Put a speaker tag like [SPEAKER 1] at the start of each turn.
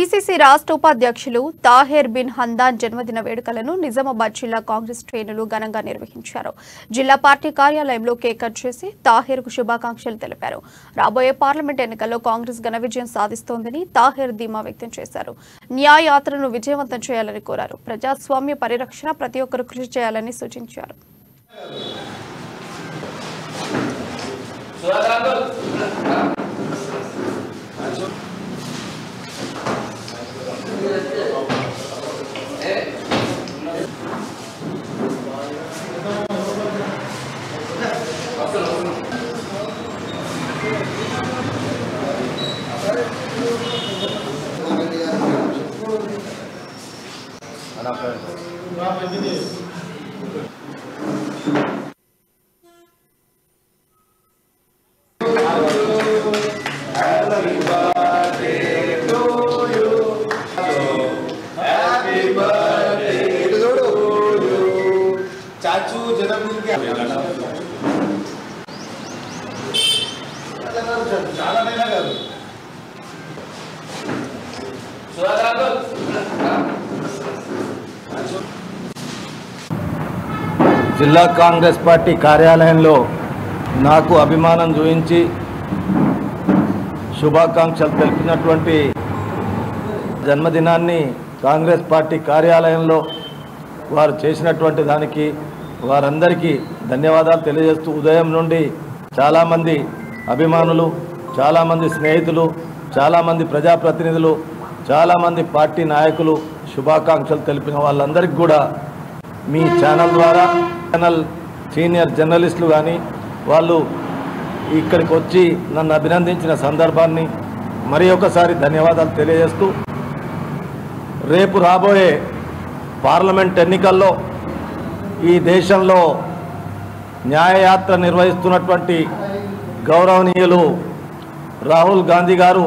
[SPEAKER 1] PCC రాష్ట్ర ఉపాధ్యక్షులు Taher bin Hamdan జన్మదిన వేడుకలను నిజామాబాద్ జిల్లా కాంగ్రెస్ శ్రేణులు ఘనంగా నిర్వహించారు. జిల్లా పార్టీ కార్యాలయంలో కేక్ కట్ చేసి తాహెర్కు శుభాకాంక్షలు తెలిపారు. రాబోయే పార్లమెంట్ ఎన్నికల్లో కాంగ్రెస్ ఘన విజయం సాధిస్తోందని తాహెర్ ధీమా వ్యక్తం చేశారు. న్యాయయాత్రను విజయవంతం చేయాలని కోరారు. ప్రజాస్వామ్య పరిరక్షణ ప్రతి ఒక్కరూ కృషి చేయాలని సూచించారు.
[SPEAKER 2] चाचू जन्मदिन के చాలా నెల కాదు
[SPEAKER 3] జిల్లా కాంగ్రెస్ పార్టీ కార్యాలయంలో నాకు అభిమానం చూపించి శుభాకాంక్షలు తెలిపినటువంటి జన్మదినాన్ని కాంగ్రెస్ పార్టీ కార్యాలయంలో వారు చేసినటువంటి దానికి వారందరికీ ధన్యవాదాలు తెలియజేస్తూ ఉదయం నుండి చాలామంది అభిమానులు, చాలామంది స్నేహితులు, చాలామంది ప్రజాప్రతినిధులు, చాలామంది పార్టీ నాయకులు శుభాకాంక్షలు తెలిపిన వాళ్ళందరికీ కూడా మీ ఛానల్ ద్వారా ఛానల్ సీనియర్ జర్నలిస్టులు కానీ వాళ్ళు ఇక్కడికి వచ్చి నన్ను అభినందించిన సందర్భాన్ని మరి ఒకసారి ధన్యవాదాలు తెలియజేస్తూ రేపు రాబోయే పార్లమెంట్ ఎన్నికల్లో ఈ దేశంలో న్యాయయాత్ర నిర్వహిస్తున్నటువంటి గౌరవనీయులు రాహుల్ గాంధీ గారు